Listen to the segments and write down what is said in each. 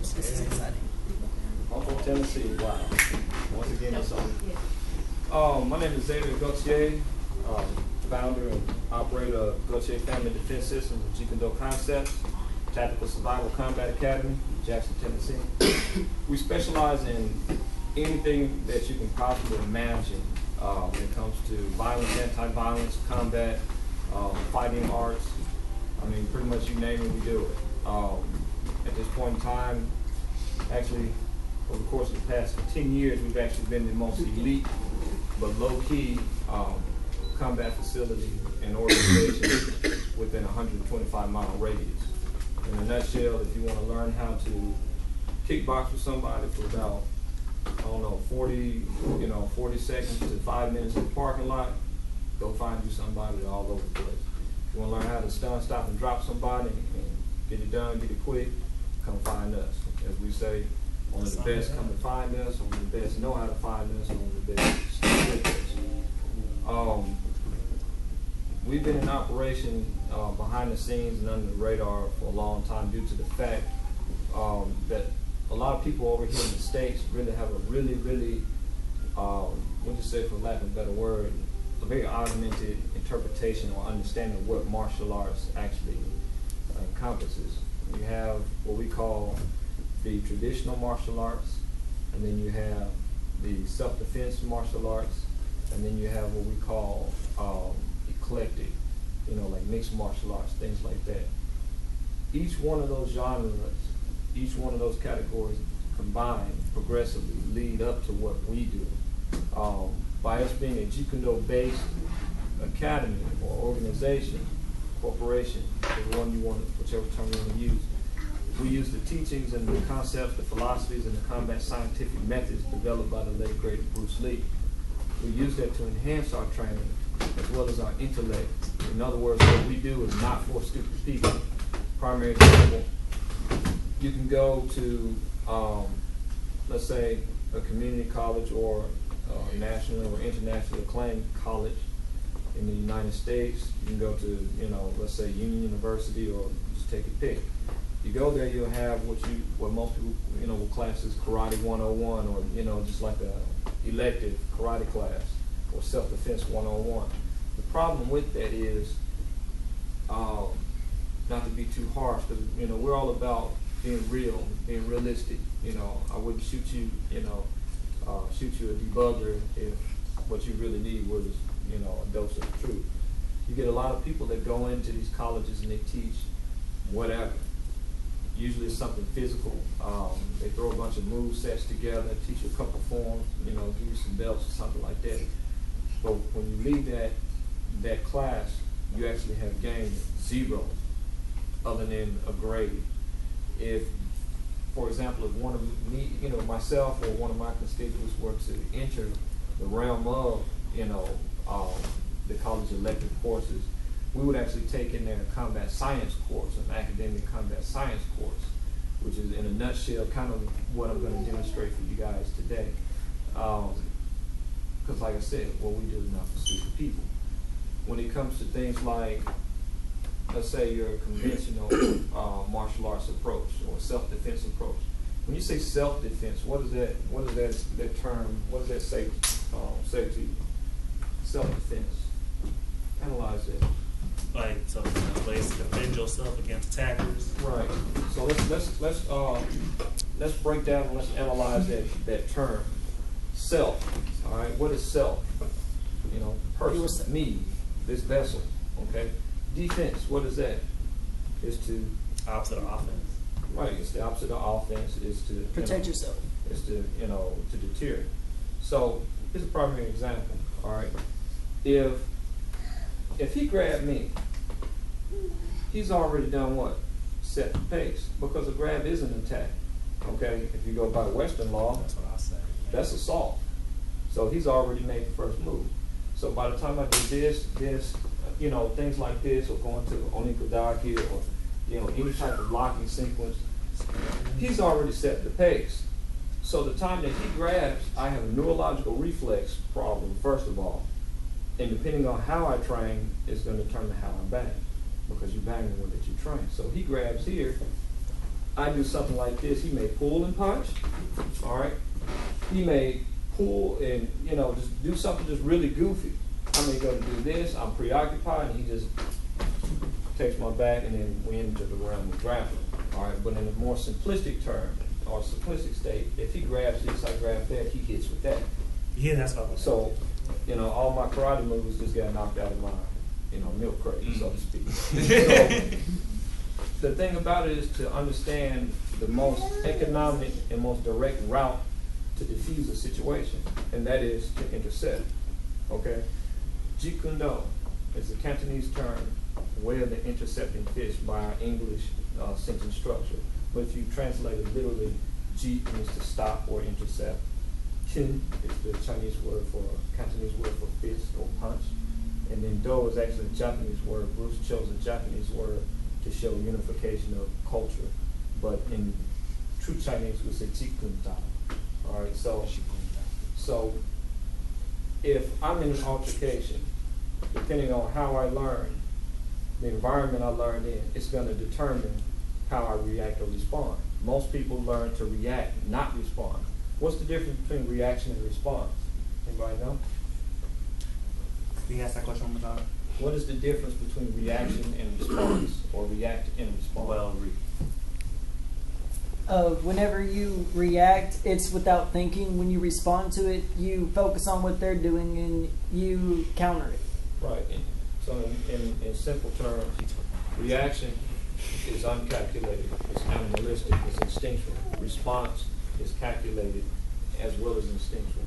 This is exciting. I'm from Tennessee. Wow. Once again, it's on. My name is Xavier Gautier, founder and operator of Gautier Family Defense Systems and Jikendo Concepts, Tactical Survival Combat Academy, Jackson, Tennessee. We specialize in anything that you can possibly imagine when it comes to violence, anti-violence, combat, fighting arts. I mean, pretty much you name it, we do it. At this point in time, actually, over the course of the past 10 years, we've actually been the most elite but low-key combat facility and organization within a 125-mile radius. In a nutshell, if you want to learn how to kickbox with somebody for about, I don't know, 40 seconds to 5 minutes in the parking lot, go find you somebody all over the place. If you want to learn how to stun, stop, and drop somebody and get it done, get it quick, come find us. As we say, only the best come to find us, only the best know how to find us, only the best stay with us. We've been in operation behind the scenes and under the radar for a long time due to the fact that a lot of people over here in the States really have a really, what you say for lack of a better word, a very augmented interpretation or understanding of what martial arts actually encompasses. You have what we call the traditional martial arts, and then you have the self-defense martial arts, and then you have what we call eclectic, like mixed martial arts, things like that. Each one of those genres, each one of those categories combined progressively lead up to what we do. By us being a Jikendo-based academy or organization, corporation, whichever term you want to use, we use the teachings and the concepts, the philosophies, and the combat scientific methods developed by the late great Bruce Lee. We use that to enhance our training as well as our intellect. In other words, what we do is not for stupid people. Primary example, you can go to, let's say, a community college or national or internationally acclaimed college in the United States. You can go to, let's say Union University, or just take a pick. You go there, you'll have what most people, will class as Karate 101, or, just like a elective karate class, or self-defense 101. The problem with that is, not to be too harsh, because, we're all about being real, being realistic. I wouldn't shoot you, shoot you a debugger if what you really need was, a dose of the truth. You get a lot of people that go into these colleges and they teach whatever. Usually it's something physical. They throw a bunch of move sets together, teach you a couple forms, give you some belts or something like that. But when you leave that class, you actually have gained zero other than a grade. If, for example, if one of me, myself or one of my constituents were to enter the realm of, the college elective courses, we would actually take in their combat science course, an academic combat science course, which is in a nutshell kind of what I'm going to demonstrate for you guys today. Because like I said, what we do is not for stupid people. When it comes to things like, let's say your conventional martial arts approach or self-defense approach. When you say self-defense, what does that term say to you? Self-defense. Analyze it. Like ways to defend yourself against attackers. Right. So let's break down and let's analyze that term. Self. All right. What is self? Person, me, this vessel. Okay. Defense. What is that? Is to opposite of offense. Right. It's the opposite of offense. Is to protect yourself. Is to to deter. So here's a primary example. All right. If he grabbed me, he's already done what? Set the pace, because a grab is an attack. Okay, if you go by Western law, that's what I say. That's assault. So he's already made the first move. So by the time I do this, things like this, or going to Onikodaki, or any type of locking sequence, he's already set the pace. So the time that he grabs, I have a neurological reflex problem, first of all. And depending on how I train, is going to determine how I bang. because you bang the one that you train. So he grabs here. I do something like this. He may pull and punch. All right. He may pull and, you know, just do something just really goofy. I may go to do this. I'm preoccupied, and he just takes my back, and then we enter the realm of grappling. All right. But in a more simplistic term or simplistic state, if he grabs this, I grab that. He hits with that. Yeah, that's what I was. So, you know, all my karate moves just got knocked out of my, you know, milk crate, so to speak. So, the thing about it is to understand the most economic and most direct route to defuse a situation, and that is to intercept. Okay? Jeet Kune Do is a Cantonese term, way of the intercepting fish by our English sentence structure. But if you translate it literally, Jeet means to stop or intercept. Kin is the Chinese word for, Cantonese word for fist or punch. And then Do is actually a Japanese word. Bruce chose a Japanese word to show unification of culture. But in true Chinese, we say Jeet Kune Do. All right, so if I'm in an altercation, depending on how I learn, the environment I learned in, it's going to determine how I react or respond. Most people learn to react, not respond. What's the difference between reaction and response? Anybody know? Can you ask that question one more time? What is the difference between reaction and response, or react and respond? Whenever you react, it's without thinking. When you respond to it, you focus on what they're doing and you counter it. Right. So in simple terms, reaction is uncalculated, it's animalistic, it's instinctual. Response is calculated as well as instinctual.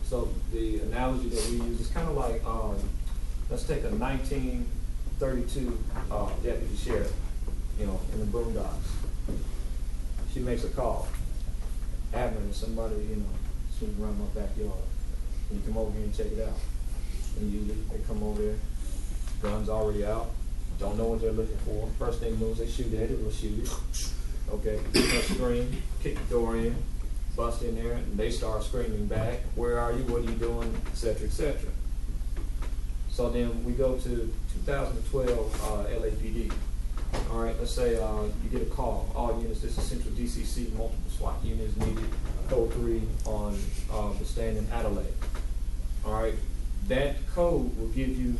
So the analogy that we use is kind of like, let's take a 1932 deputy sheriff, you know, in the boondocks. She makes a call. Abner, somebody, you know, swinging around my backyard. Can you come over here and check it out? And usually they come over there, guns already out, don't know what they're looking for. First thing moves, they shoot at it, we'll shoot it. Okay, they'll scream, kick the door in, bust in there, and they start screaming back, where are you, what are you doing, et cetera, et cetera. So then we go to 2012 LAPD. All right, let's say you get a call. All units, this is Central JSCC, multiple SWAT units needed, code 3 on the stand in Adelaide. All right, that code will give you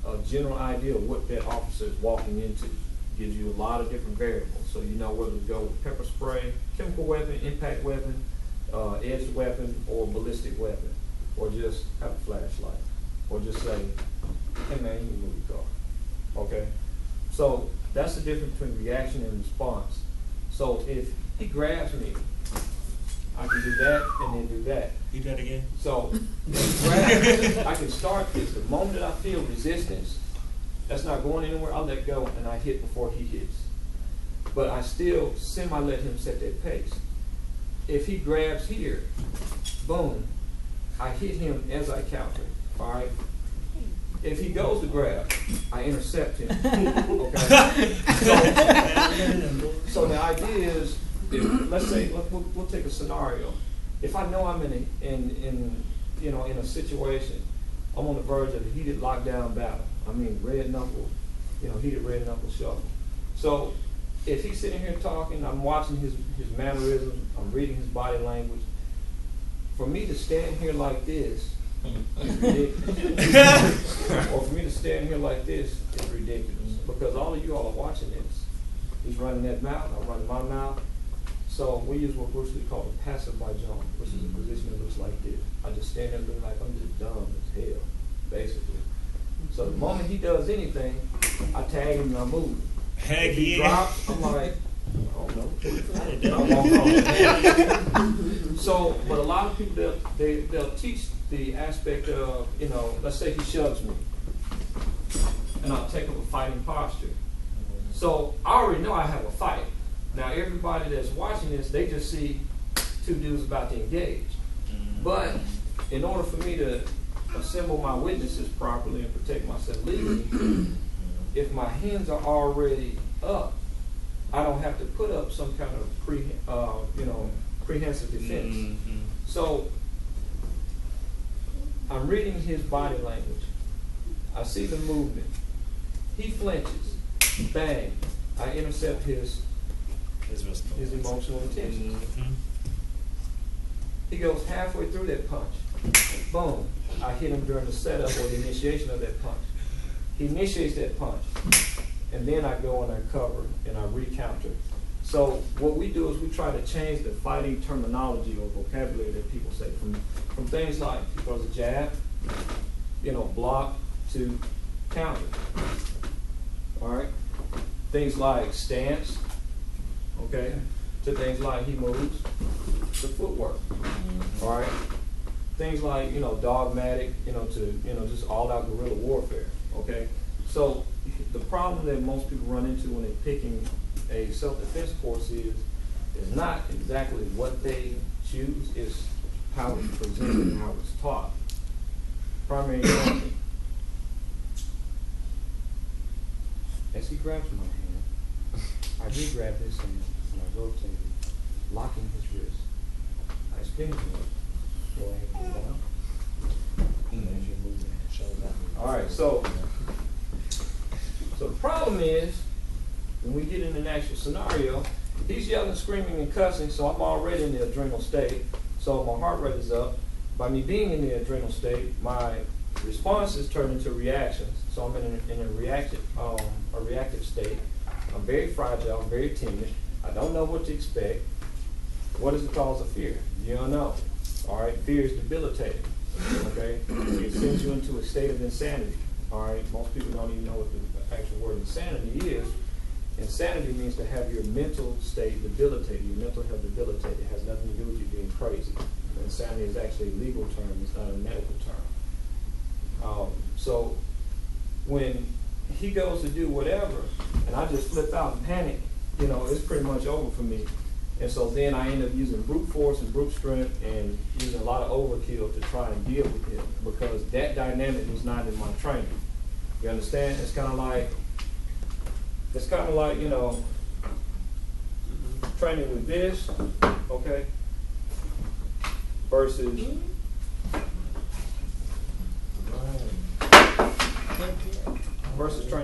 a general idea of what that officer is walking into. Gives you a lot of different variables. So you know whether to go with pepper spray, chemical weapon, impact weapon, edged weapon, or ballistic weapon, or just have a flashlight, or just say, hey man, you can move your car. Okay? So that's the difference between reaction and response. So if he grabs me, I can do that and then do that. Do that again. So I can start this. The moment that I feel resistance, that's not going anywhere, I'll let go and I hit before he hits. But I still semi-let him set that pace. If he grabs here, boom, I hit him as I counter. All right? If he goes to grab, I intercept him. Okay? So the idea is, let's say we'll take a scenario. If I know I'm in a situation, I'm on the verge of a heated lockdown battle. I mean, red knuckle, heated red knuckle shuffle. So if he's sitting here talking, I'm watching his mannerisms, I'm reading his body language. For me to stand here like this is ridiculous. Or for me to stand here like this is ridiculous. Because all of you all are watching this. He's running that mouth, I'm running my mouth. So we use what Bruce Lee called a passive bajong, which is a position that looks like this. I just stand there looking like I'm just dumb as hell, basically. So the moment he does anything, I tag him and I move. Heck if he yeah. drops, I'm like, I don't know. I walk on. So, but a lot of people, they'll teach the aspect of, let's say he shoves me, and I'll take up a fighting posture. So I already know I have a fight. Now everybody that's watching this, they just see two dudes about to engage. But in order for me to assemble my witnesses properly and protect myself legally, if my hands are already up, I don't have to put up some kind of prehensive defense. Mm-hmm. So I'm reading his body language. I see the movement. He flinches. bang, I intercept his emotional intentions. Mm-hmm. He goes halfway through that punch. Boom. I hit him during the setup or the initiation of that punch. He initiates that punch. And then I go and I cover and I recounter. So what we do is we try to change the fighting terminology or vocabulary that people say from things like he throws a jab, block to counter. All right? Things like stance, okay, to things like he moves, to footwork. All right? Things like, dogmatic, to just all-out guerrilla warfare, okay? So the problem that most people run into when they're picking a self-defense course is not exactly what they choose, it's how it's presented and how it's taught. Primary example. As he grabs my hand, I do grab his hand and I rotate it, locking his wrist. I spin him up. Go ahead and down. And as you move your shoulder back. All right, so the problem is, when we get in an actual scenario, he's yelling, screaming, and cussing, so I'm already in the adrenal state, so my heart rate is up. By me being in the adrenal state, my responses turn into reactions, so I'm in a reactive state. I'm very fragile, very timid. I don't know what to expect. What is the cause of fear? You don't know. All right, fear is debilitating. Okay, it sends you into a state of insanity. All right, most people don't even know what the actual word insanity is. Insanity means to have your mental state debilitated, your mental health debilitated. It has nothing to do with you being crazy. Insanity is actually a legal term, it's not a medical term. So when he goes to do whatever, and I just flip out and panic, it's pretty much over for me. And so then I end up using brute force and brute strength and using a lot of overkill to try and deal with him because that dynamic was not in my training. You understand? It's kind of like, training with this, okay, versus training